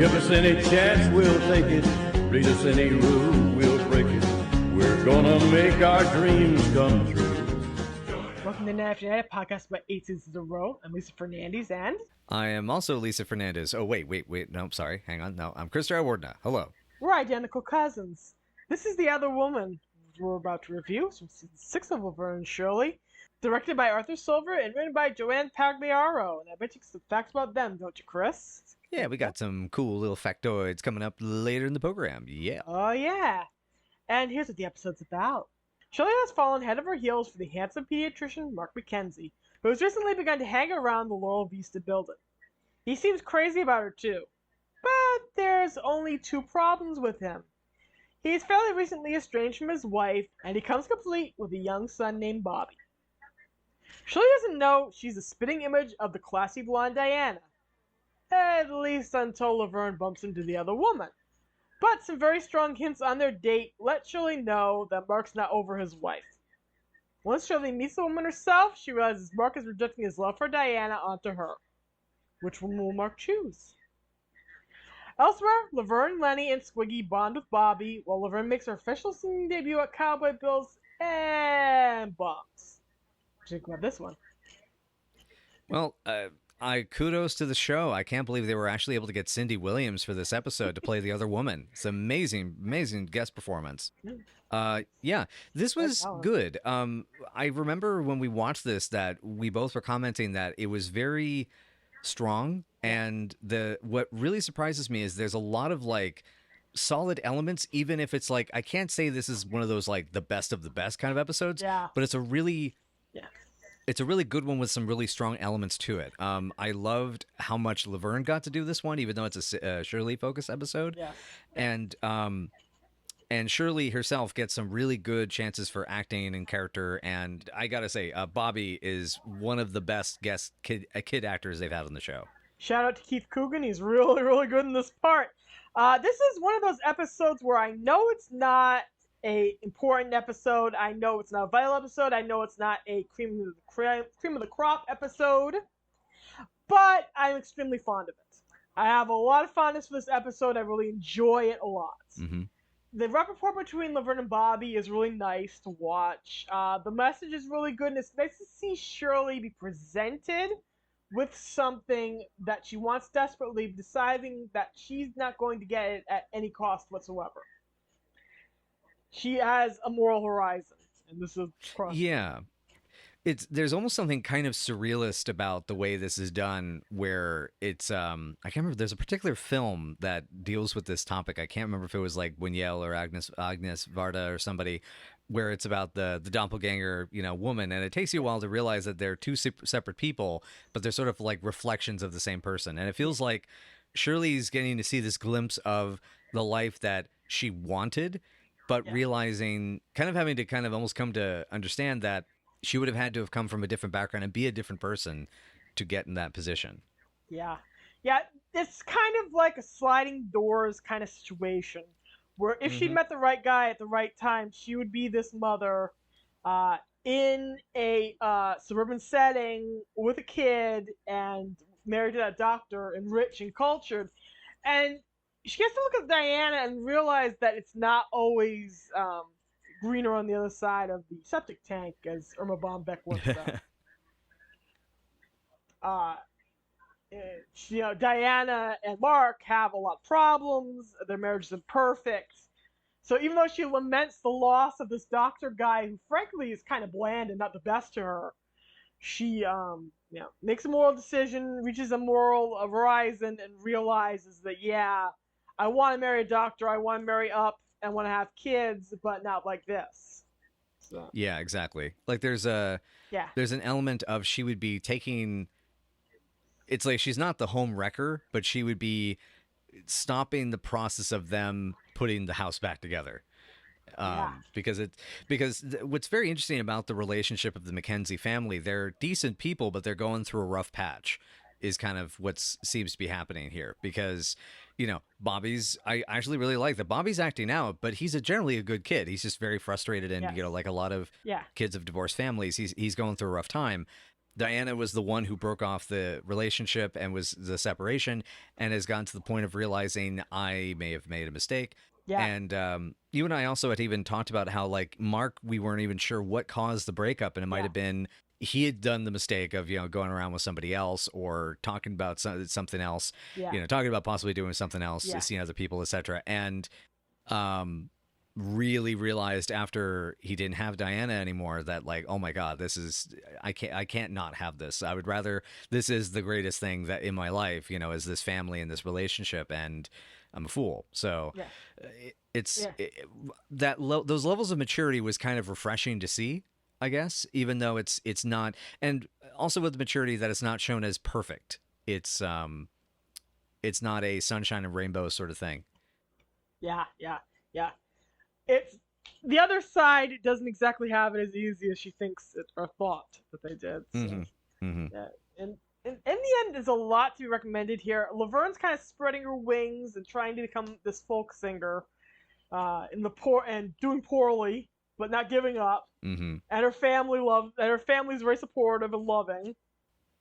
Give us any chance, we'll take it. Read us any rule, we'll break it. We're gonna make our dreams come true. Welcome to Night After Night, a podcast about 8 seasons in a row. I'm Lisa Fernandez, and... I am also Lisa Fernandez. Oh, wait. No, sorry. Hang on. No, I'm Christopher Wardna. Hello. We're identical cousins. This is The Other Woman we're about to review. It's from season 6 of Laverne and Shirley. Directed by Arthur Silver and written by Joanne Pagliaro. And I bet you some facts about them, don't you, Chris? Yeah, we got some cool little factoids coming up later in the program. Yeah. Oh, yeah. And here's what the episode's about. Shirley has fallen head over heels for the handsome pediatrician Mark McKenzie, who has recently begun to hang around the Laurel Vista building. He seems crazy about her, too. But there's only 2 problems with him. He's fairly recently estranged from his wife, and he comes complete with a young son named Bobby. Shirley doesn't know she's a spitting image of the classy blonde Diana, at least until Laverne bumps into the other woman. But some very strong hints on their date let Shirley know that Mark's not over his wife. Once Shirley meets the woman herself, she realizes Mark is rejecting his love for Diana onto her. Which one will Mark choose? Elsewhere, Laverne, Lenny, and Squiggy bond with Bobby, while Laverne makes her official singing debut at Cowboy Bills and bombs. What do you think about this one? Well, I kudos to the show. I can't believe they were actually able to get Cindy Williams for this episode to play the other woman. It's amazing guest performance. Yeah, this was good. I remember when we watched this that we both were commenting that it was very strong, and what really surprises me is there's a lot of like solid elements, even if it's like I can't say this is one of those like the best of the best kind of episodes, but it's a really good one with some really strong elements to it. I loved how much Laverne got to do this one, even though it's a Shirley focused episode. And Shirley herself gets some really good chances for acting and character. And I gotta say, Bobby is one of the best kid actors they've had on the show. Shout out to Keith Coogan. He's really, really good in this part. This is one of those episodes where I know it's not a important episode. I know it's not a vital episode. I know it's not a cream of the crop episode. But I'm extremely fond of it. I have a lot of fondness for this episode. I really enjoy it a lot. Mm-hmm. The rapport between Laverne and Bobby is really nice to watch. The message is really good, and it's nice to see Shirley be presented with something that she wants desperately, deciding that she's not going to get it at any cost whatsoever. She has a moral horizon, and this is cross. Yeah. There's almost something kind of surrealist about the way this is done, where it's I can't remember. There's a particular film that deals with this topic. I can't remember if it was like Buñuel or Agnes Varda or somebody, where it's about the doppelganger, woman, and it takes you a while to realize that they're 2 separate people, but they're sort of like reflections of the same person. And it feels like Shirley's getting to see this glimpse of the life that she wanted, but realizing, kind of having to kind of almost come to understand that she would have had to have come from a different background and be a different person to get in that position. Yeah. It's kind of like a sliding doors kind of situation, where if she'd met the right guy at the right time, she would be this mother in a suburban setting with a kid and married to a doctor and rich and cultured. And she gets to look at Diana and realize that it's not always greener on the other side of the septic tank, as Irma Bombeck once said. Diana and Mark have a lot of problems. Their marriage is imperfect. So even though she laments the loss of this doctor guy, who frankly is kind of bland and not the best to her, she makes a moral decision, reaches a moral horizon, and realizes that, I want to marry a doctor, I want to marry up, and want to have kids, but not like this. So. Yeah, exactly. Like there's an element of she would be taking, it's like she's not the home wrecker, but she would be stopping the process of them putting the house back together. Because what's very interesting about the relationship of the McKenzie family, they're decent people, but they're going through a rough patch, is kind of what seems to be happening here. Because Bobby's, I actually really like that Bobby's acting out, but he's generally a good kid. He's just very frustrated, and like a lot of kids of divorced families, he's going through a rough time. Diana was the one who broke off the relationship and was the separation, and has gotten to the point of realizing I may have made a mistake. Yeah. And you and I also had even talked about how, like, Mark, we weren't even sure what caused the breakup, and it might have been he had done the mistake of, going around with somebody else or talking about something else, Yeah. talking about possibly doing something else, Yeah. seeing other people, etc. And really realized after he didn't have Diana anymore that, like, oh my God, this is, I can't not have this. I would rather, this is the greatest thing that in my life, is this family and this relationship, and I'm a fool. So those levels of maturity was kind of refreshing to see, I guess, even though it's not, and also with the maturity that it's not shown as perfect. It's not a sunshine and rainbow sort of thing. Yeah. It's the other side doesn't exactly have it as easy as she thinks it or thought that they did. So. Yeah. And in the end, there's a lot to be recommended here. Laverne's kind of spreading her wings and trying to become this folk singer, and doing poorly, but not giving up. And her family's very supportive and loving.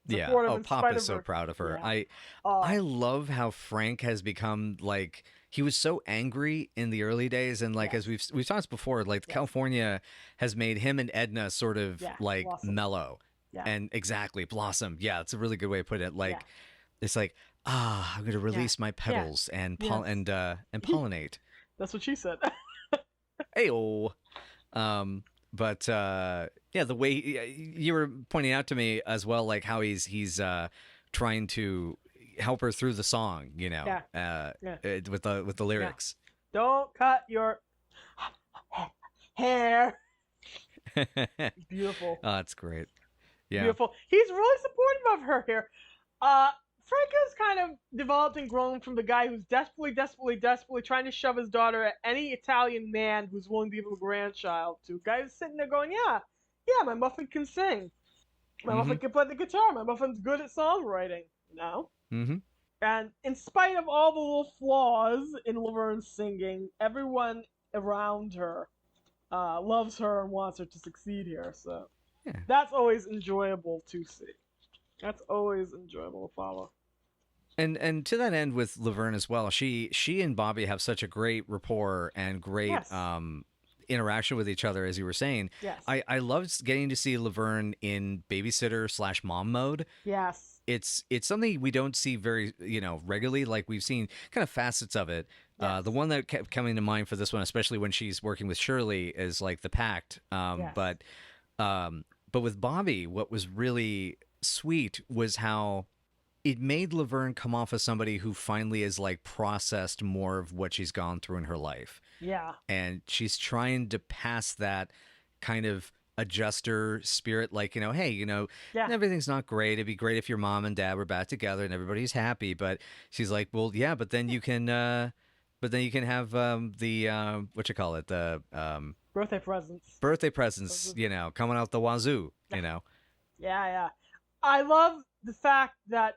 Yeah. Oh, Pop is so proud of her. Yeah. I love how Frank has become, like, he was so angry in the early days, and like as we've talked before, like California has made him and Edna sort of like blossom. Mellow. Yeah. And exactly, blossom. Yeah, it's a really good way to put it. Like it's like, I'm gonna release my petals and pollinate. That's what she said. Ayo. But the way you were pointing out to me as well, like how he's trying to help her through the song, with the lyrics. Yeah. Don't cut your hair. Beautiful. Oh, that's great. Yeah. Beautiful. He's really supportive of her here. Frank has kind of developed and grown from the guy who's desperately trying to shove his daughter at any Italian man who's willing to give him a grandchild to. Guy who's sitting there going, yeah, my muffin can sing. My muffin can play the guitar. My muffin's good at songwriting, And in spite of all the little flaws in Laverne's singing, everyone around her loves her and wants her to succeed here. So that's always enjoyable to see. That's always enjoyable to follow. And to that end with Laverne as well, she and Bobby have such a great rapport and great interaction with each other, as you were saying. Yes. I loved getting to see Laverne in babysitter/mom mode. Yes. It's something we don't see very, regularly. Like, we've seen kind of facets of it. Yes. The one that kept coming to mind for this one, especially when she's working with Shirley, is like the pact. But with Bobby, what was really sweet was how it made Laverne come off as somebody who finally is like processed more of what she's gone through in her life. Yeah. And she's trying to pass that kind of adjuster spirit, like, hey, everything's not great. It'd be great if your mom and dad were back together and everybody's happy. But she's like, well, yeah, but then you can have the what you call it, the birthday presents. Coming out the wazoo. Yeah. I love the fact that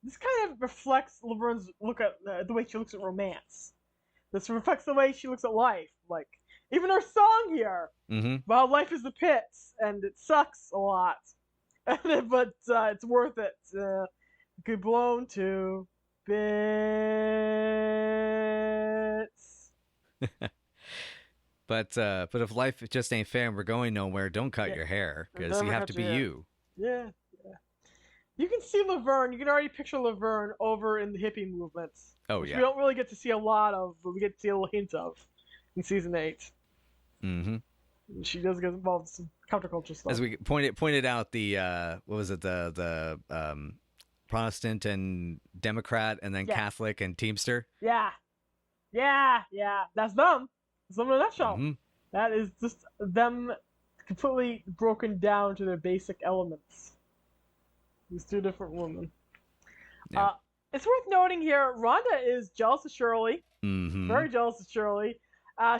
this kind of reflects Laverne's look at the way she looks at romance. This reflects the way she looks at life. Like, even her song here, about life is the pits, and it sucks a lot. But it's worth it. Good blown to bits. But if life just ain't fair and we're going nowhere, don't cut your hair, because you have to be you. Yeah. You can see Laverne. You can already picture Laverne over in the hippie movements. Oh, which yeah. We don't really get to see a lot of, but we get to see a little hint of in season 8. She does get involved in some counterculture stuff. As we pointed out, the what was it, the Protestant and Democrat, and then Catholic and Teamster. Yeah. That's them. That's them in a nutshell. That is just them completely broken down to their basic elements. These two different women. Yeah. It's worth noting here, Rhonda is jealous of Shirley. Very jealous of Shirley.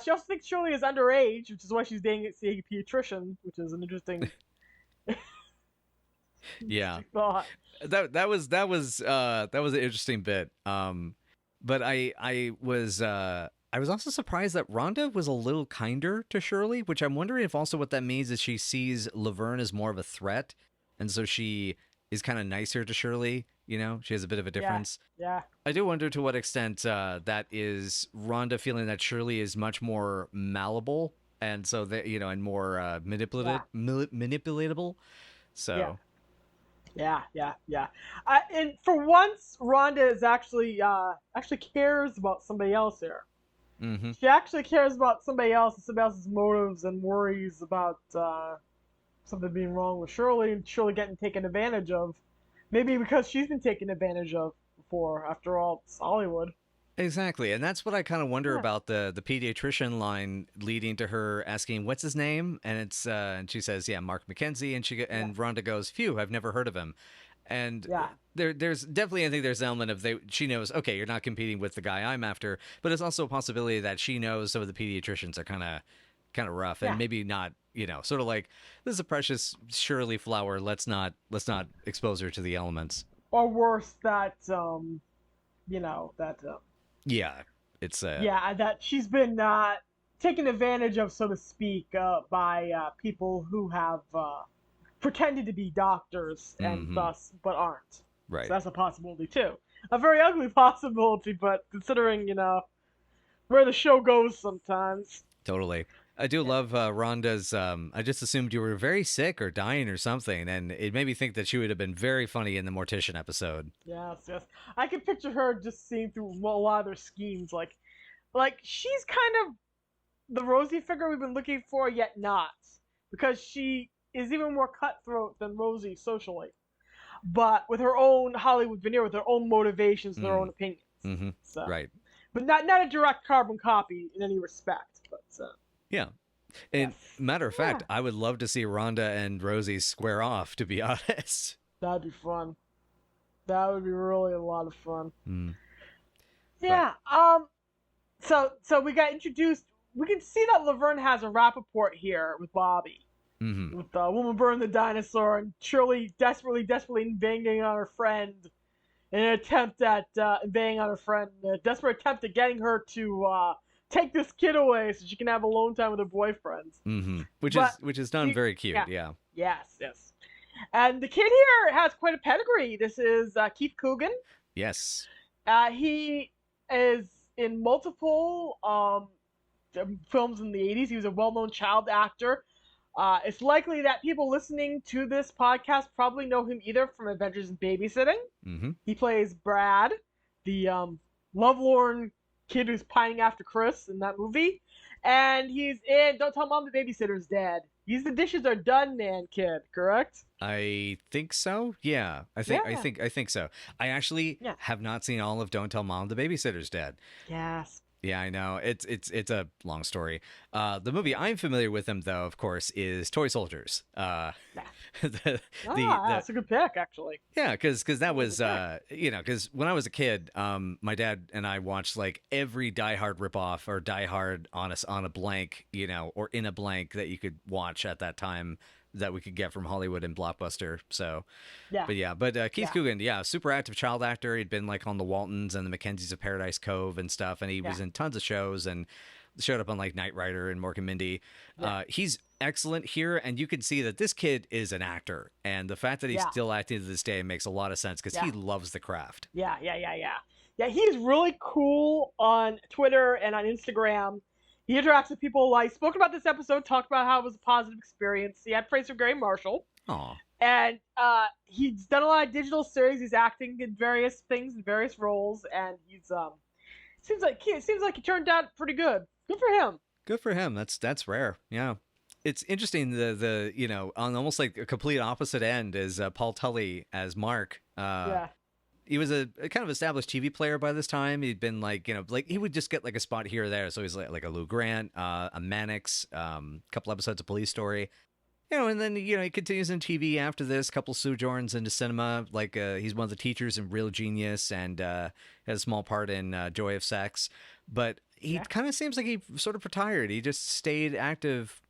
She also thinks Shirley is underage, which is why she's dating a pediatrician, which is an interesting thought. That was an interesting bit. But I was also surprised that Rhonda was a little kinder to Shirley, which I'm wondering if also what that means is she sees Laverne as more of a threat and so she is kind of nicer to Shirley. She has a bit of a difference. Yeah. I do wonder to what extent that is Rhonda feeling that Shirley is much more malleable, and so that and more manipulatable. So Yeah. And for once, Rhonda is actually cares about somebody else here. mm-hmm. She actually cares about somebody else and somebody else's motives and worries about something being wrong with Shirley and Shirley getting taken advantage of. Maybe because she's been taken advantage of before. After all, it's Hollywood. Exactly, and that's what I kind of wonder Yeah. about the pediatrician line leading to her asking what's his name, and it's and she says, yeah, Mark McKenzie, and Rhonda goes, phew, I've never heard of him. And Yeah. there's definitely, I think there's an element of she knows, okay, you're not competing with the guy I'm after, but it's also a possibility that she knows some of the pediatricians are kind of rough and maybe not, sort of like, this is a precious Shirley flower. Let's not expose her to the elements. Or worse, that Yeah, it's that she's been taken advantage of, so to speak, by people who have pretended to be doctors and thus but aren't. right. So that's a possibility too. A very ugly possibility, but considering where the show goes sometimes. Totally. I do love Rhonda's. I just assumed you were very sick or dying or something, and it made me think that she would have been very funny in the Mortician episode. Yes. I can picture her just seeing through a lot of their schemes. Like she's kind of the Rosie figure we've been looking for, yet not, because she is even more cutthroat than Rosie socially, but with her own Hollywood veneer, with her own motivations and her own opinions. Mm-hmm. So, right. But not a direct carbon copy in any respect. But yeah. And matter of fact, I would love to see Rhonda and Rosie square off, to be honest. That'd be fun. That would be really a lot of fun. Yeah. So we got introduced. We can see that Laverne has a rapport here with Bobby. Mm-hmm. With Woman Burn the Dinosaur and Shirley desperately banging on her friend in an attempt at banging on her friend, a desperate attempt at getting her to take this kid away so she can have alone time with her boyfriend. Mm-hmm. Which is done very cute. Yeah. Yes. And the kid here has quite a pedigree. This is Keith Coogan. Yes. He is in multiple films in the 80s. He was a well-known child actor. It's likely that people listening to this podcast probably know him either from Adventures in Babysitting. Mm-hmm. He plays Brad, the lovelorn kid who's pining after Chris in that movie. And he's in Don't Tell Mom the Babysitter's Dead. He's the dishes are done man kid, correct? I think so. Yeah. I think so. I actually have not seen all of Don't Tell Mom the Babysitter's Dead. Yes. Yeah, I know. It's a long story. The movie I'm familiar with him, though, of course, is Toy Soldiers. That's a good pick, actually. Yeah, because that was, because when I was a kid, my dad and I watched like every Die Hard ripoff or Die Hard on a blank, or in a blank that you could watch at that time that we could get from Hollywood and Blockbuster. So, but Keith Coogan, super active child actor. He'd been like on the Waltons and the Mackenzies of Paradise Cove and stuff, and he was in tons of shows and showed up on like Knight Rider and Mork and Mindy. He's excellent here, and you can see that this kid is an actor, and the fact that he's still acting to this day makes a lot of sense because he loves the craft. Yeah, he's really cool on Twitter and on Instagram. He interacts with people. Like, spoke about this episode, talked about how it was a positive experience. He had praise for Gary Marshall. Aw. And he's done a lot of digital series. He's acting in various things, in various roles, and he's seems like he turned out pretty good. Good for him. Good for him. That's rare. Yeah. It's interesting. The on almost like a complete opposite end is Paul Tully as Mark. He was a kind of established TV player by this time. He'd been like he would just get like a spot here or there. So he's like a Lou Grant, a Mannix, a couple episodes of Police Story, and then he continues in TV after this. Couple sojourns into cinema. Like he's one of the teachers in Real Genius and has a small part in Joy of Sex. But he kind of seems like he sort of retired. He just stayed active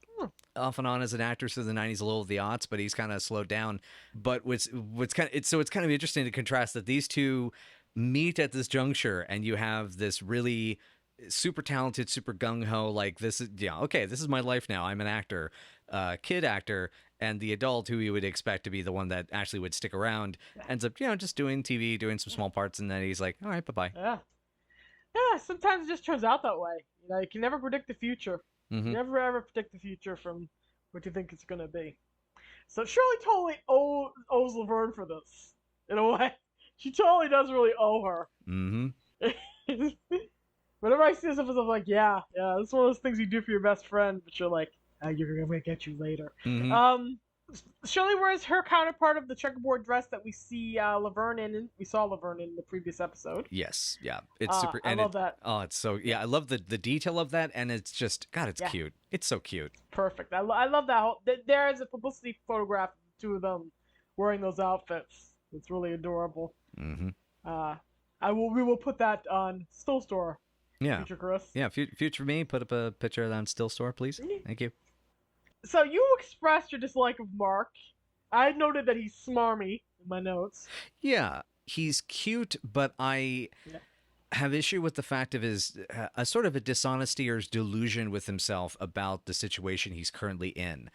off and on as an actor through the 90s, a little of the aughts, but he's kind of slowed down. But it's kind of interesting to contrast that these two meet at this juncture, and you have this really super talented, super gung-ho, like this is this is my life now, I'm an actor, kid actor, And the adult who you would expect to be the one that actually would stick around ends up, just doing TV, doing some small parts, and then he's like, all right, bye-bye. Yeah. Yeah, sometimes it just turns out that way. You can never predict the future. You never ever predict the future from what you think it's going to be. So Shirley totally owes Laverne for this, in a way. She totally does really owe her. Whenever I see this episode, I'm like, yeah, it's one of those things you do for your best friend, but you're like, you're going to get you later. Shirley wears her counterpart of the checkerboard dress that we see Laverne in. We saw Laverne in the previous episode. Yes, yeah, it's super. I love that. Oh, it's so I love the detail of that, and it's just it's cute. It's so cute. Perfect. I love that whole. There is a publicity photograph of the two of them wearing those outfits. It's really adorable. We will put that on Still Store. Yeah. Future Chris. Yeah, future me. Put up a picture of that on Still Store, please. Thank you. So you expressed your dislike of Mark. I noted that he's smarmy in my notes. Yeah, he's cute, but I have issue with the fact of his a sort of a dishonesty or his delusion with himself about the situation he's currently in,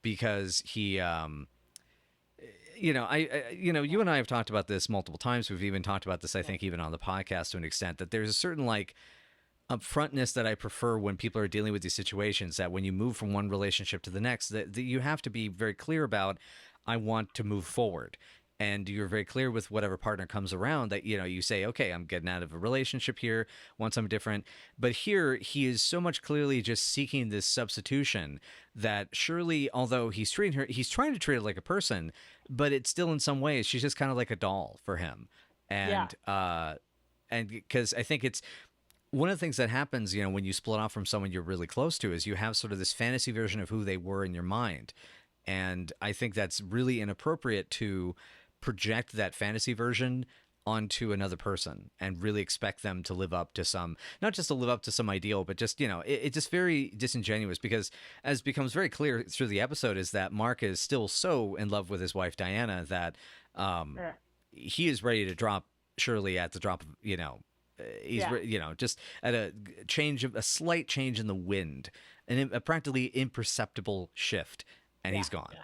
because he, you and I have talked about this multiple times. We've even talked about this, I think, even on the podcast to an extent, that there's a certain upfrontness that I prefer when people are dealing with these situations, that when you move from one relationship to the next, that you have to be very clear about, I want to move forward. And you're very clear with whatever partner comes around that, you say, okay, I'm getting out of a relationship here, want something different. But here he is so much clearly just seeking this substitution that Shirley, although he's trying to treat her like a person, but it's still in some ways, she's just kind of like a doll for him. And because I think it's, one of the things that happens, when you split off from someone you're really close to, is you have sort of this fantasy version of who they were in your mind. And I think that's really inappropriate to project that fantasy version onto another person and really expect them to live up to some, not just to live up to some ideal, but just, it's just very disingenuous, because as becomes very clear through the episode is that Mark is still so in love with his wife, Diana, that he is ready to drop Shirley at the drop of, he's just at a slight change in the wind, a practically imperceptible shift, and he's gone.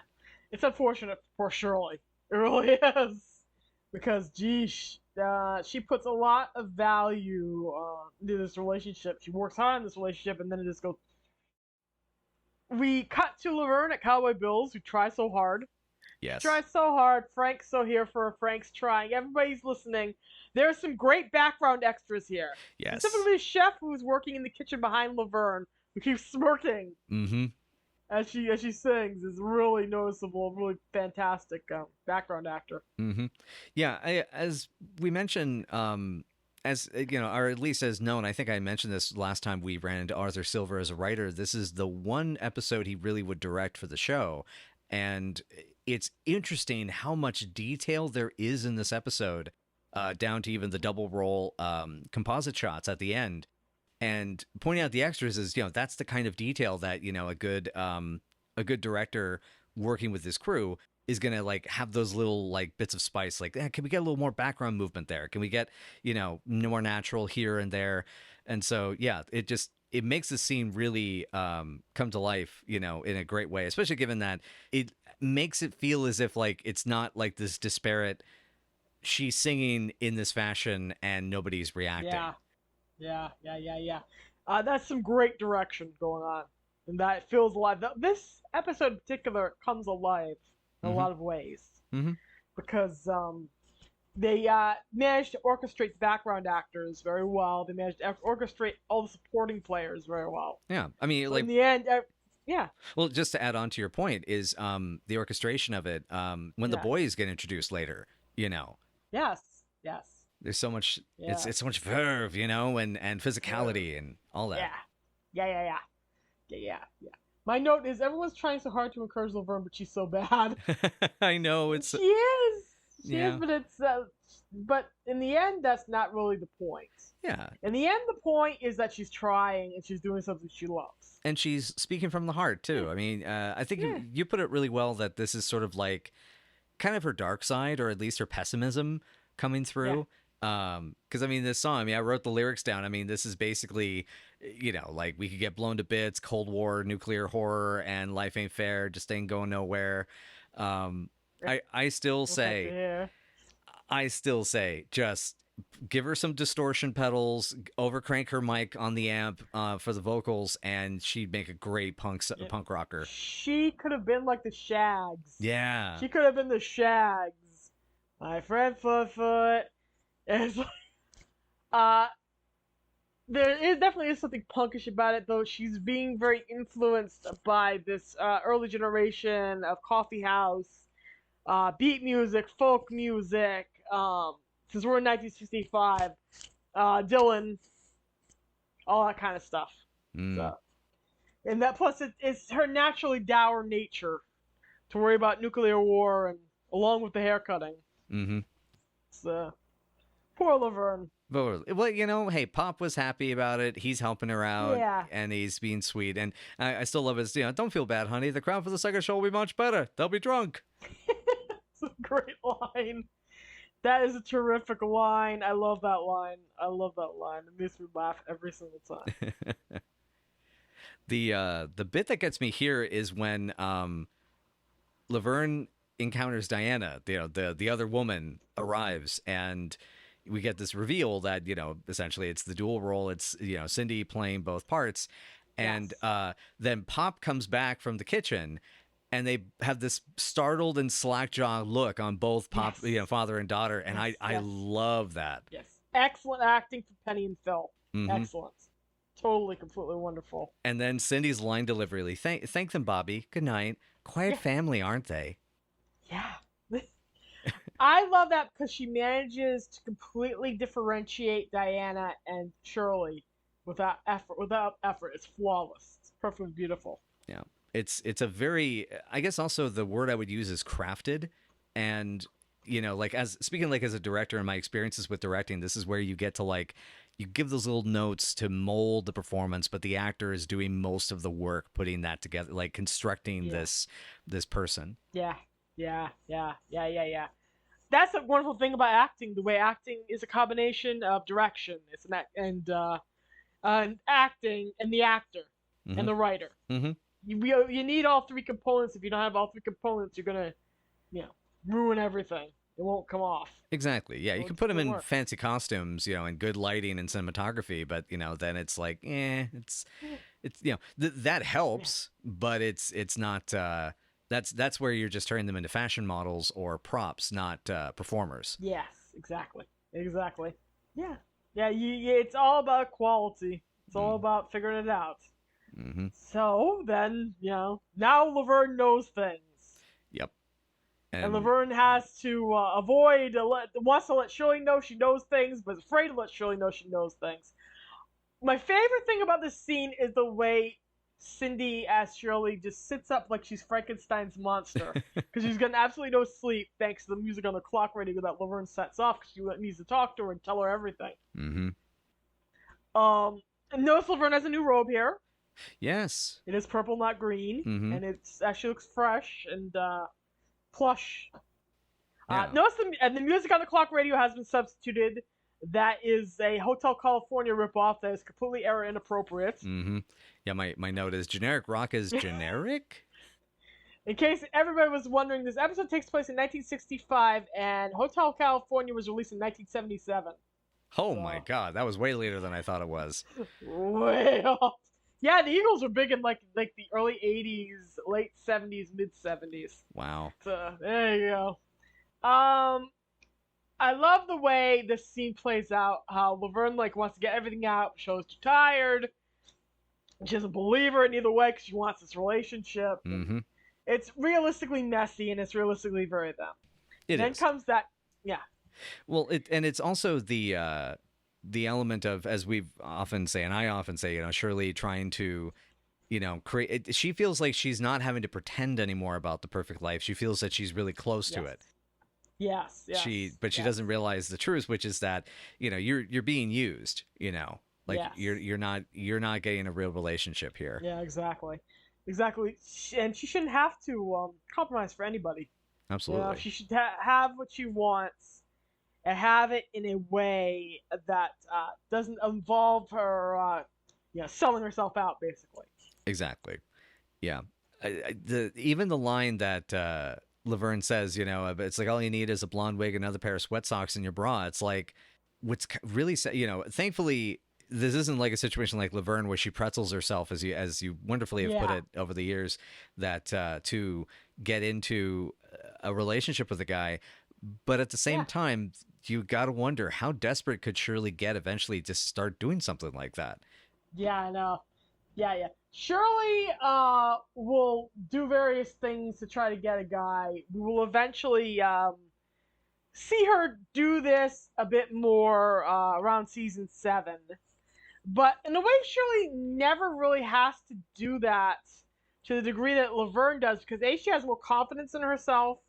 It's unfortunate for Shirley. It really is, because she puts a lot of value into this relationship. She works hard in this relationship, and then it just goes. We cut to Laverne at Cowboy Bills, who tries so hard. Yes. Tries so hard. Frank's so here for her. Frank's trying. Everybody's listening. There are some great background extras here. Yes. Specifically, the chef who's working in the kitchen behind Laverne, who keeps smirking as she sings, is really noticeable, really fantastic background actor. Yeah, as we mentioned, as or at least as known, I think I mentioned this last time we ran into Arthur Silver as a writer. This is the one episode he really would direct for the show. And it's interesting how much detail there is in this episode, down to even the double roll composite shots at the end. And pointing out the extras is, that's the kind of detail that, a good director working with his crew is going to have those little bits of spice. Can we get a little more background movement there? Can we get, more natural here and there? And so, yeah, it makes the scene really come to life, in a great way, especially given that it makes it feel as if it's not this disparate, she's singing in this fashion and nobody's reacting. Yeah. That's some great direction going on, and that feels alive. This episode in particular comes alive in a lot of ways, because they managed to orchestrate the background actors very well. They managed to orchestrate all the supporting players very well. Yeah, I mean, in the end, Well, just to add on to your point is the orchestration of it. When the boys get introduced later, Yes. There's so much. It's so much verve, and physicality and all that. Yeah. My note is everyone's trying so hard to encourage Laverne, but she's so bad. I know She is, but it's. But in the end, that's not really the point. Yeah. In the end, the point is that she's trying and she's doing something she loves. And she's speaking from the heart too. I mean, I think you put it really well that this is sort of kind of her dark side, or at least her pessimism coming through. Because I mean, this song, I mean, I wrote the lyrics down. I mean, this is basically, like we could get blown to bits, Cold War, nuclear horror, and life ain't fair, just ain't going nowhere. I still say, just give her some distortion pedals, overcrank her mic on the amp for the vocals, and she'd make a great punk rocker. She could have been like the Shags. Yeah. She could have been the Shags. My friend Foot. And there definitely is something punkish about it, though she's being very influenced by this early generation of coffee house, beat music, folk music, since we're in 1965, Dylan, all that kind of stuff. So, and that plus it's her naturally dour nature to worry about nuclear war and along with the haircutting. Mm-hmm. So, poor Laverne. Well, hey, Pop was happy about it. He's helping her out, Yeah. and he's being sweet. And I still love his, don't feel bad, honey. The crowd for the second show will be much better. They'll be drunk. It's a great line. That is a terrific line. I love that line. It makes me laugh every single time. The bit that gets me here is when Laverne encounters Diana. The other woman arrives, and we get this reveal that essentially it's the dual role. It's Cindy playing both parts, and then Pop comes back from the kitchen. And they have this startled and slack-jawed look on both Pop, father and daughter, and I love that. Yes, excellent acting from Penny and Phil. Mm-hmm. Excellent, totally, completely wonderful. And then Cindy's line delivery: "Thank them, Bobby. Good night. Quiet family, aren't they?" Yeah, I love that because she manages to completely differentiate Diana and Shirley without effort. It's flawless. It's perfectly beautiful. Yeah. It's a very, I guess also the word I would use is crafted. And, as a director and my experiences with directing, this is where you get to you give those little notes to mold the performance, but the actor is doing most of the work, putting that together, constructing this person. Yeah. That's a wonderful thing about acting. The way acting is a combination of direction, and acting and the actor and the writer. Mm-hmm. You need all three components. If you don't have all three components, you're gonna, ruin everything. It won't come off. Exactly. Yeah, you can put them in fancy costumes, and good lighting and cinematography, but then it's that helps, but it's not. That's where you're just turning them into fashion models or props, not performers. Yes, exactly. Yeah. It's all about quality. It's all about figuring it out. Mm-hmm. So then, now Laverne knows things. Yep. And Laverne has to wants to let Shirley know she knows things, but is afraid to let Shirley know she knows things. My favorite thing about this scene is the way Cindy, as Shirley, just sits up like she's Frankenstein's monster. Because she's getting absolutely no sleep thanks to the music on the clock radio that Laverne sets off because she needs to talk to her and tell her everything. Mm-hmm. And notice Laverne has a new robe here. Yes. It is purple, not green, and it actually looks fresh and plush. Notice the music on the clock radio has been substituted. That is a Hotel California ripoff that is completely era inappropriate. Mm-hmm. Yeah, my note is generic rock is generic. In case everybody was wondering, this episode takes place in 1965, and Hotel California was released in 1977. Oh my God, that was way later than I thought it was. Way off. Yeah, the Eagles were big in like the early 80s, late 70s, mid 70s. Wow. So there you go. I love the way this scene plays out. How Laverne wants to get everything out. Shirley's too tired. She doesn't believe her in either way because she wants this relationship. Mm-hmm. It's realistically messy and it's realistically very them. Then comes that, Well, it's also the element of, as we've often say, and I often say, Shirley trying to, create. She feels like she's not having to pretend anymore about the perfect life. She feels that she's really close to it. Yes. She doesn't realize the truth, which is that you're being used. You're not getting a real relationship here. Yeah, exactly. And she shouldn't have to compromise for anybody. Absolutely. She should have what she wants. and have it in a way that doesn't involve her, selling herself out, basically. Exactly. Yeah. Even the line that Laverne says, it's like all you need is a blonde wig, another pair of sweat socks, and your bra. It's like really, thankfully, this isn't like a situation like Laverne where she pretzels herself, as you wonderfully have put it over the years, that to get into a relationship with a guy. But at the same time, you got to wonder, how desperate could Shirley get eventually to start doing something like that? Yeah, I know. Yeah. Shirley will do various things to try to get a guy. We will eventually see her do this a bit more around season 7. But in a way, Shirley never really has to do that to the degree that Laverne does, because A, she has more confidence in herself,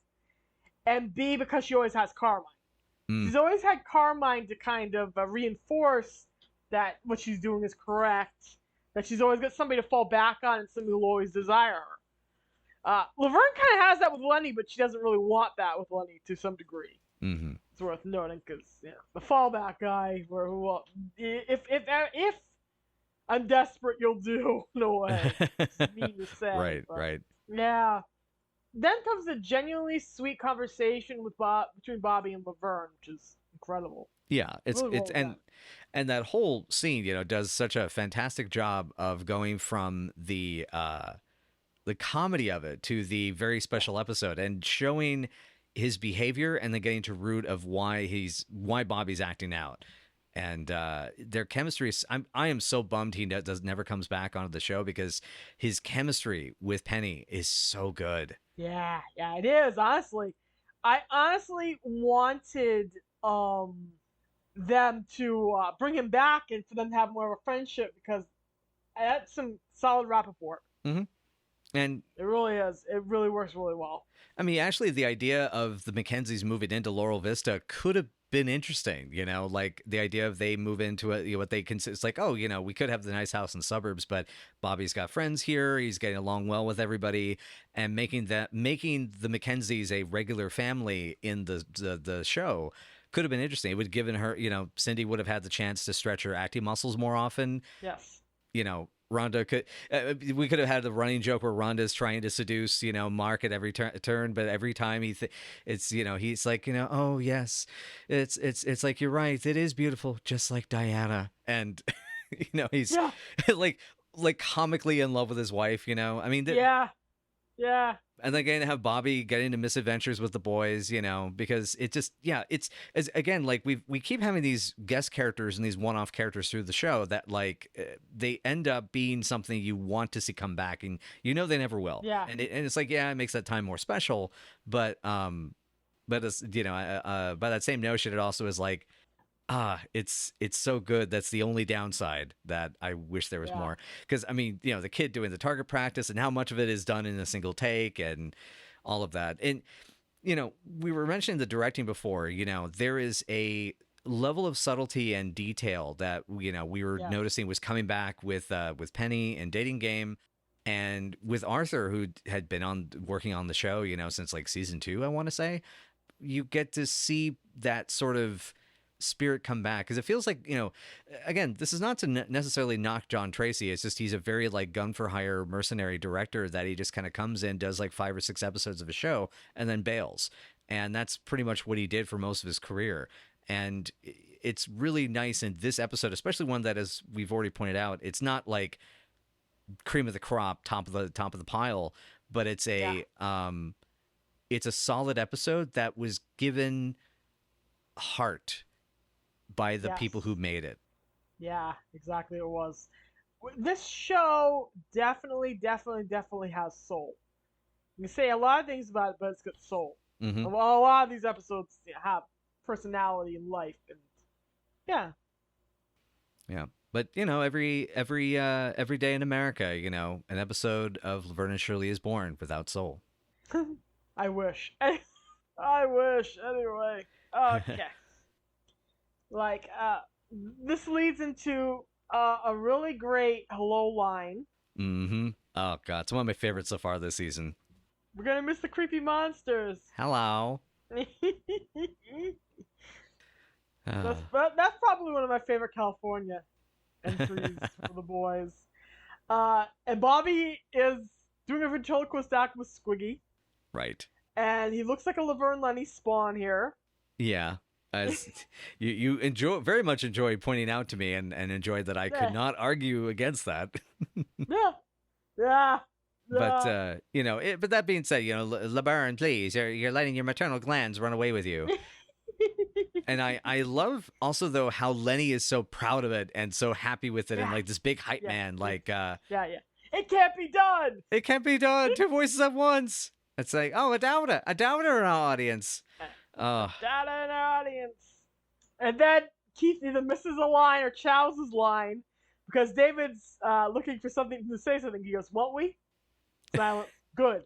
and B, because she always has Carmine. She's always had Carmine to kind of reinforce that what she's doing is correct, that she's always got somebody to fall back on and somebody who will always desire her. Laverne kind of has that with Lenny, but she doesn't really want that with Lenny to some degree. Mm-hmm. It's worth noting, because the fallback guy, if I'm desperate, you'll do. No way. It's mean to say. Right. Yeah. Then comes a genuinely sweet conversation between Bobby and Laverne, which is incredible. Yeah, it's Really well and that whole scene, does such a fantastic job of going from the comedy of it to the very special episode and showing his behavior and then getting to root of why Bobby's acting out. And their chemistry is, I am so bummed he never comes back onto the show, because his chemistry with Penny is so good. Yeah, it is, honestly. I honestly wanted them to bring him back and for them to have more of a friendship, because that's some solid rapport. Mm-hmm. And it really is. It really works really well. I mean, actually, the idea of the McKenzies moving into Laurel Vista could have been interesting, like the idea of they move into what they consider. It's like, we could have the nice house in the suburbs, but Bobby's got friends here. He's getting along well with everybody, and making the McKenzies a regular family in the show could have been interesting. It would have given her, Cindy would have had the chance to stretch her acting muscles more often. Yes. Rhonda could, we could have had the running joke where Rhonda's trying to seduce, Mark at every turn, but every time he's like, oh yes, it's like, you're right, it is beautiful, just like Diana, and he's like comically in love with his wife, I mean, yeah. And then getting to have Bobby get into misadventures with the boys, because it just, again, like we keep having these guest characters and these one-off characters through the show that they end up being something you want to see come back, and they never will. Yeah. And it's like, it makes that time more special, but it's, by that same notion, it also is like, it's so good. That's the only downside that I wish there was more. Because, I mean, the kid doing the target practice and how much of it is done in a single take and all of that. And, we were mentioning the directing before, there is a level of subtlety and detail that, we were noticing was coming back with Penny and Dating Game, and with Arthur, who had been working on the show, since like season 2, I want to say. You get to see that sort of spirit come back, because it feels like, again, this is not to necessarily knock John Tracy. It's just he's a very like gun for hire mercenary director that he just kind of comes in, does like 5 or 6 episodes of a show, and then bails. And that's pretty much what he did for most of his career. And it's really nice in this episode, especially one that, as we've already pointed out, it's not like cream of the crop, top of the pile, but it's a solid episode that was given heart by the people who made it. Yeah, exactly. It was. This show definitely has soul. You can say a lot of things about it, but it's got soul. Mm-hmm. A lot of these episodes have personality and life, and yeah. But every day in America, an episode of Laverne and Shirley is born without soul. I wish. I wish. Anyway, okay. This leads into a really great hello line. Mm-hmm. Oh god, it's one of my favorites so far this season. We're gonna miss the creepy monsters. Hello. That's probably one of my favorite California entries for the boys. And Bobby is doing a ventriloquist act with Squiggy, Right. and he looks like a Laverne Lenny spawn here. Yeah. As you very much enjoy pointing out to me and enjoyed that I could Yeah. not argue against that. Yeah, yeah. But yeah. but that being said, Laverne, please, you're letting your maternal glands run away with you. And I love also though how Lenny is so proud of it and so happy with it and Yeah. like this big hype Yeah. man, like yeah. It can't be done. it can't be done, two voices at once. It's like, oh, a doubter in our audience. Oh, Down in our audience. And then Keith either misses a line or Chow's line because David's looking for something to say something. He goes, "Won't we?" Silence. Good.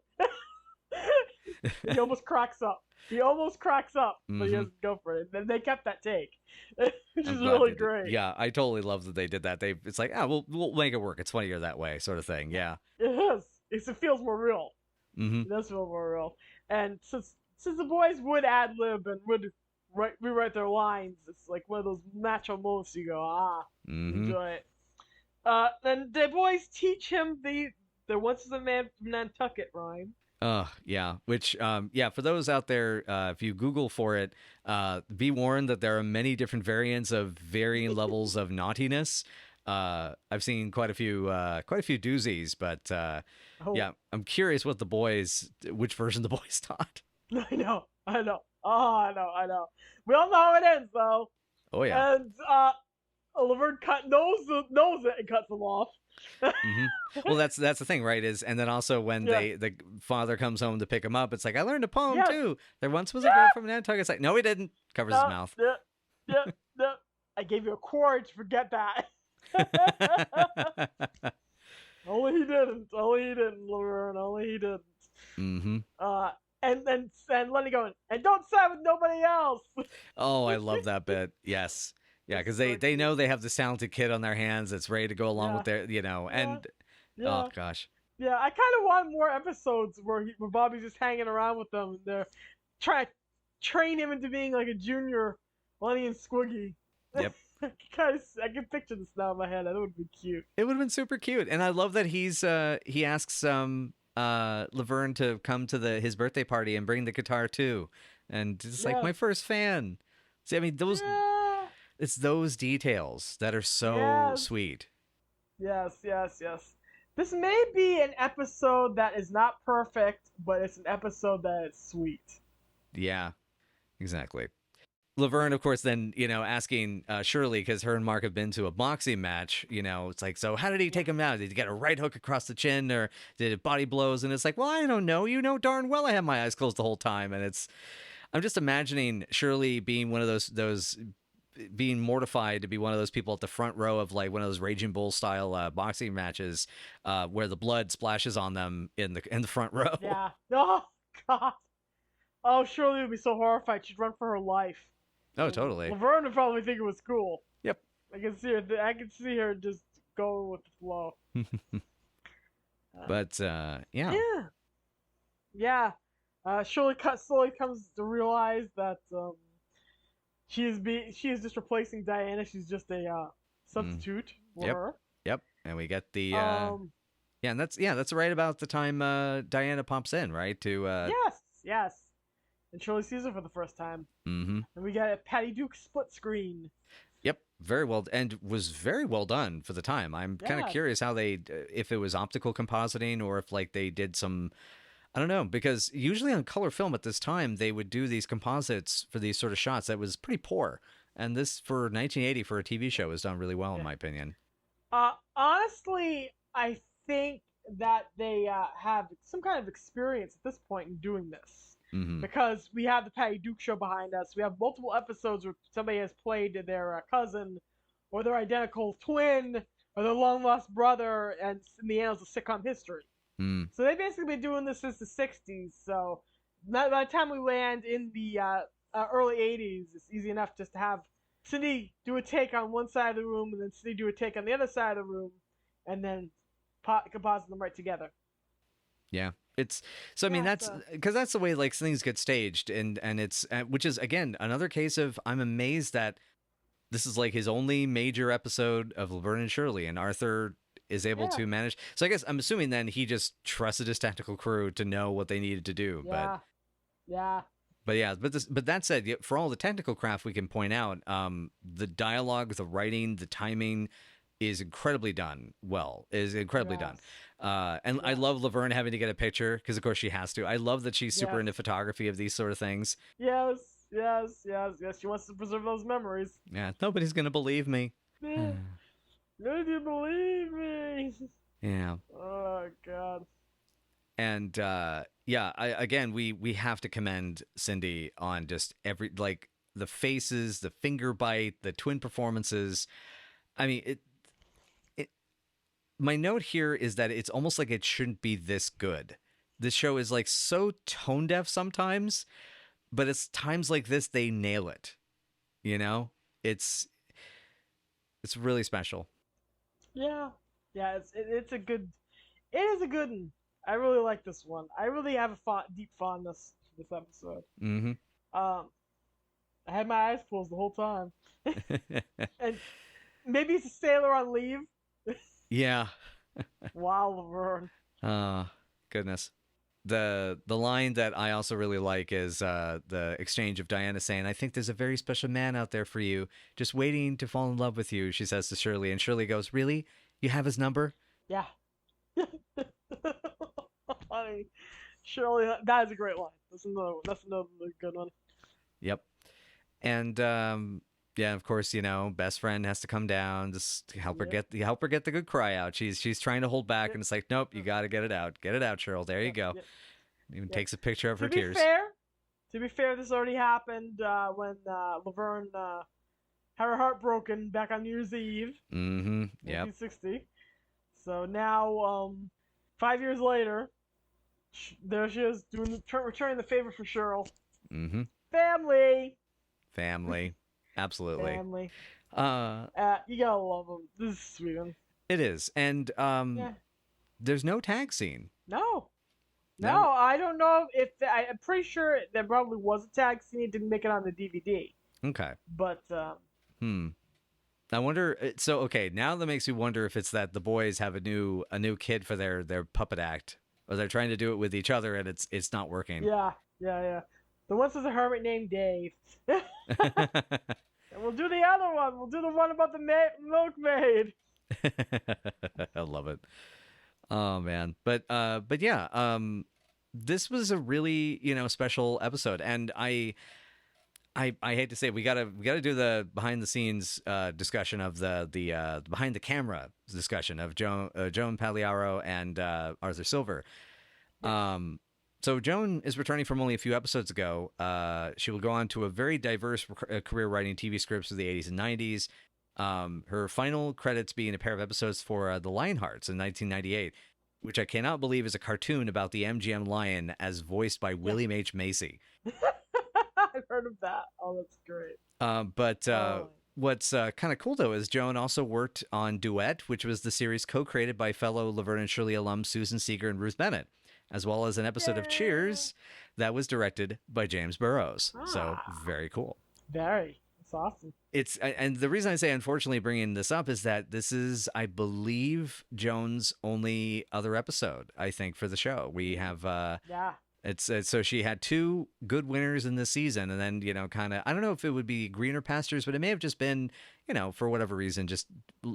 He almost cracks up. But he doesn't go for it. And they kept that take, which I'm is glad really they did. great. Yeah, I totally love that they did that. It's like, we'll make it work. It's funnier that way, sort of thing. Yeah. It is. It feels more real. Mm-hmm. It does feel more real. And since the boys would ad lib and would rewrite their lines, it's like one of those macho moments you go, enjoy it. Then the boys teach him the "There once was a man from Nantucket" rhyme. Yeah. Which, for those out there, if you Google for it, be warned that there are many different variants of varying levels of naughtiness. I've seen quite a few doozies, but yeah, I'm curious which version the boys taught. I know. Oh, I know. We all know how it ends, though. Oh yeah. And Laverne knows it and cuts them off. Mm-hmm. Well, that's the thing, right? And then also when the father comes home to pick him up, it's like, I learned a poem too. There once was a girl from Nantucket. It's like, no, he didn't. Covers his mouth. Yeah. I gave you a quarter to forget that. Only he didn't, Laverne. Only he didn't. Mm-hmm. And Lenny going, and don't side with nobody else. Oh, I love that bit. Yes. Yeah, because they know they have this talented kid on their hands that's ready to go along with their, and oh gosh. Yeah, I kind of want more episodes where Bobby's just hanging around with them and they're trying to train him into being like a junior Lenny and Squiggy. Yep. I can picture this now in my head. That would be cute. It would have been super cute, and I love that he asks Laverne to come to his birthday party and bring the guitar too, and it's like my first fan. See, I mean those. Yeah. It's those details that are so sweet. Yes. This may be an episode that is not perfect, but it's an episode that is sweet. Yeah, exactly. Laverne, of course, then, asking Shirley, because her and Mark have been to a boxing match, it's like, so how did he take him out? Did he get a right hook across the chin or did it body blows? And it's like, well, I don't know. You know darn well I had my eyes closed the whole time. And I'm just imagining Shirley being one of those being mortified to be one of those people at the front row of like one of those Raging Bull style boxing matches where the blood splashes on them in the front row. Yeah. Oh God. Oh, Shirley would be so horrified. She'd run for her life. Oh, totally. Laverne would probably think it was cool. Yep. I can see her just going with the flow. But yeah. Yeah. Shirley slowly comes to realize that she is just replacing Diana. She's just a substitute for her. Yep. And we get the and that's right about the time Diana pops in, right? To Yes. And Shirley sees her for the first time. Mm-hmm. And we got a Patty Duke split screen. Yep, very well, and was very well done for the time. I'm kind of curious how if it was optical compositing or if like they did some, I don't know, because usually on color film at this time they would do these composites for these sort of shots that was pretty poor, and this for 1980 for a TV show was done really well in my opinion. Honestly, I think that they have some kind of experience at this point in doing this. Mm-hmm. Because we have the Patty Duke show behind us. We have multiple episodes where somebody has played their cousin or their identical twin or their long-lost brother, and in the annals of sitcom history. Mm. So they've basically been doing this since the 60s. So by the time we land in the early 80s, it's easy enough just to have Cindy do a take on one side of the room and then Cindy do a take on the other side of the room and then composite them right together. Yeah. It's so I mean Yeah, that's so because that's the way like things get staged and it's which is again another case of I'm amazed that this is like his only major episode of Laverne and Shirley, and Arthur is able yeah, to manage. So I guess I'm assuming then he just trusted his technical crew to know what they needed to do. yeah, yeah, But yeah, but that said, for all the technical craft we can point out, the dialogue, the writing, the timing is incredibly done well. Is incredibly done. yes, And I yes, love Laverne having to get a picture because of course she has to. I love that she's super yes, into photography of these sort of things. yes, yes, yes, yes. She wants to preserve those memories. Yeah, nobody's gonna believe me. Man, did you believe me? Yeah. Oh God. And yeah, again we have to commend Cindy on just every like the faces, the finger bite, the twin performances. I mean, it my note here is that it's almost like it shouldn't be this good. This show is like so tone deaf sometimes, but it's times like this they nail it. You know? It's really special. Yeah, yeah. It's a good. It is a good one. I really like this one. I really have a deep fondness for this episode. Mm-hmm. Um, I had my eyes closed the whole time, and maybe it's a sailor on leave. Yeah. Wow, Laverne. Oh, goodness. The line that I also really like is the exchange of Diana saying, "I think there's a very special man out there for you, just waiting to fall in love with you," she says to Shirley, and Shirley goes, "Really? You have his number?" Yeah. Funny. Shirley, that is a great line. That's another good one. Yep. And yeah, of course, best friend has to come down, just help her Yep. help her get the good cry out. She's trying to hold back, Yep. and it's like, nope, you got to get it out, Cheryl. There you Yep. go. Yep. Even Yep. takes a picture of To her be tears. fair, this already happened when Laverne had her heart broken back on New Year's Eve, Mm-hmm. Yep. 1960. So now, 5 years later, there she is returning the favor for Cheryl. Mm-hmm. Family, Family. Absolutely. family. Uh, You gotta love them. This is sweet. One. it is, and Yeah. there's no tag scene. No. No. No, I don't know if I'm pretty sure there probably was a tag scene. It didn't make it on the DVD, Okay. but I wonder. So okay, now that makes me wonder if it's that the boys have a new kid for their puppet act, or they're trying to do it with each other and it's not working. yeah. The one was a hermit named Dave. And we'll do the other one. We'll do the one about the milkmaid. I love it. Oh man, but yeah, this was a really special episode, and I hate to say it, we gotta do the behind the scenes discussion of the behind the camera discussion of Joan Pagliaro and Arthur Silver. So Joan is returning from only a few episodes ago. She will go on to a very diverse career writing TV scripts of the 80s and 90s. Her final credits being a pair of episodes for The Lionhearts in 1998, which I cannot believe is a cartoon about the MGM lion as voiced by William H. Macy. I've heard of that. Oh, that's great. What's kind of cool, though, is Joan also worked on Duet, which was the series co-created by fellow Laverne and Shirley alums Susan Seeger and Ruth Bennett, as well as an episode of Cheers that was directed by James Burrows. So very cool. Very. It's awesome. And the reason I say unfortunately bringing this up is that this is, I believe, Joan's only other episode, I think, for the show. We have Yeah. It's so she had two good winners in this season, and then kind of, I don't know if it would be greener pastures, but it may have just been for whatever reason just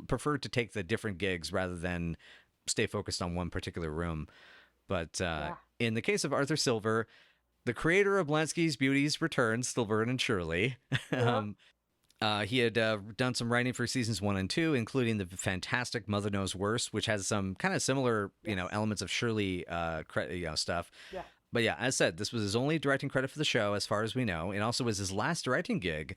preferred to take the different gigs rather than stay focused on one particular room. But in the case of Arthur Silver, the creator of Blansky's Beauties returns, Laverne and Shirley. Yeah. He had done some writing for seasons 1 and 2, including the fantastic Mother Knows Worse, which has some kind of similar elements of Shirley stuff. Yeah. But yeah, as said, this was his only directing credit for the show, as far as we know. It also was his last directing gig.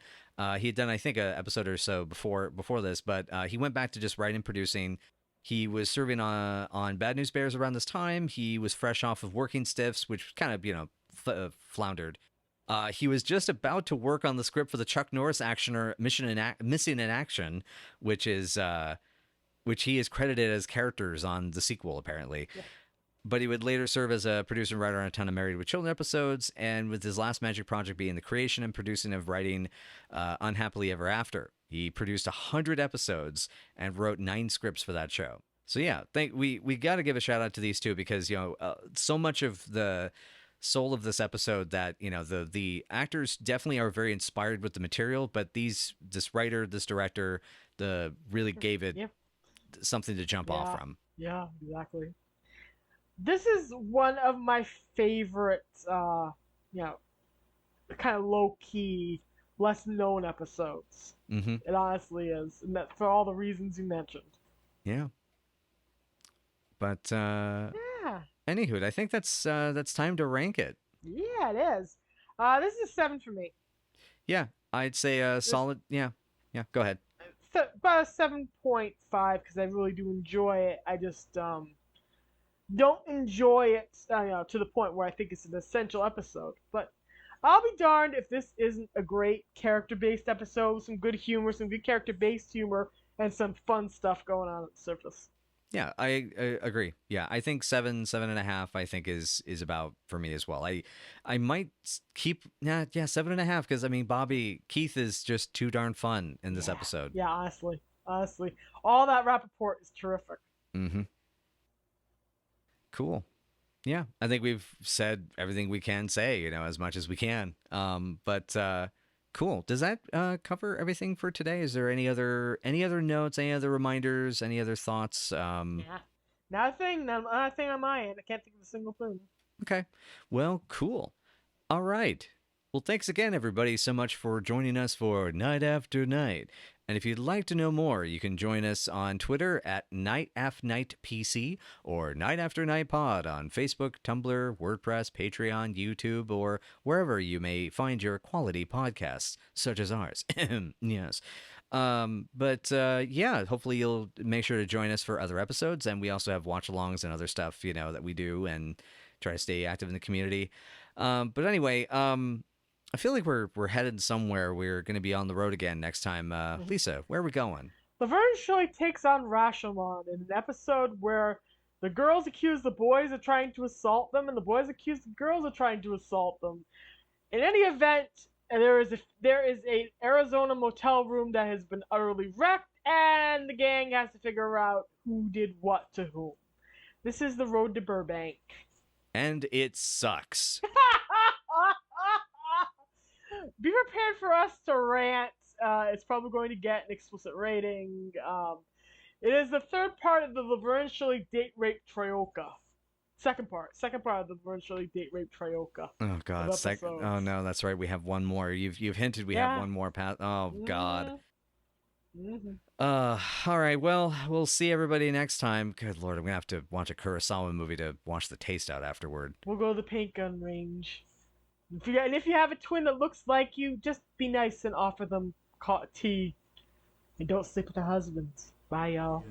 He had done, I think, an episode or so before this, but he went back to just writing and producing. He was serving on Bad News Bears around this time. He was fresh off of Working Stiffs, which kind of floundered. He was just about to work on the script for the Chuck Norris actioner Missing in Action, which he is credited as characters on the sequel, apparently. Yeah. but he would later serve as a producer and writer on a ton of Married with Children episodes, and with his last major project being the creation and producing of writing Unhappily Ever After. He produced 100 episodes and wrote 9 scripts for that show. So yeah, we got to give a shout out to these two because, so much of the soul of this episode that, the actors definitely are very inspired with the material, but this writer, this director, really gave it something to jump off from. Yeah, exactly. This is one of my favorite, kind of low-key, less-known episodes. Mm-hmm. It honestly is, and that for all the reasons you mentioned. Yeah. But, anywho, I think that's time to rank it. Yeah, it is. This is a 7 for me. Yeah, I'd say a solid, yeah, go ahead. So, about a 7.5, because I really do enjoy it. I just, don't enjoy it to the point where I think it's an essential episode. But I'll be darned if this isn't a great character-based episode with some good humor, some good character-based humor, and some fun stuff going on at the surface. Yeah, I agree. Yeah, I think 7.5. I think is about for me as well. I might keep 7.5 because Keith is just too darn fun in this episode. Yeah, honestly, all that Rappaport is terrific. Mm-hmm. Cool. Yeah, I think we've said everything we can say, as much as we can. But cool. Does that cover everything for today? Is there any other notes, any other reminders, any other thoughts? Nothing on my end. I can't think of a single thing. Okay. Well, cool. All right. Well, thanks again, everybody, so much for joining us for Night After Night. And if you'd like to know more, you can join us on Twitter at NightAfNightPC or Night After Night Pod on Facebook, Tumblr, WordPress, Patreon, YouTube, or wherever you may find your quality podcasts, such as ours. Yes. Hopefully you'll make sure to join us for other episodes. And we also have watch-alongs and other stuff, that we do and try to stay active in the community. But anyway, I feel like we're headed somewhere. We're going to be on the road again next time. Lisa, where are we going? Laverne Shirley takes on Rashomon in an episode where the girls accuse the boys of trying to assault them, and the boys accuse the girls of trying to assault them. In any event, there is a Arizona motel room that has been utterly wrecked, and the gang has to figure out who did what to whom. This is the road to Burbank. And it sucks. Be prepared for us to rant. It's probably going to get an explicit rating. It is the third part of the Laverne Shirley date rape troika. Second part of the Laverne Shirley date rape troika. Oh God! Oh no, that's right. We have one more. You've hinted we have one more. Oh God. Mm-hmm. All right. Well, we'll see everybody next time. Good Lord, I'm gonna have to watch a Kurosawa movie to wash the taste out afterward. We'll go to the paint gun range. And if you have a twin that looks like you, just be nice and offer them tea. And don't sleep with their husbands. Bye, y'all.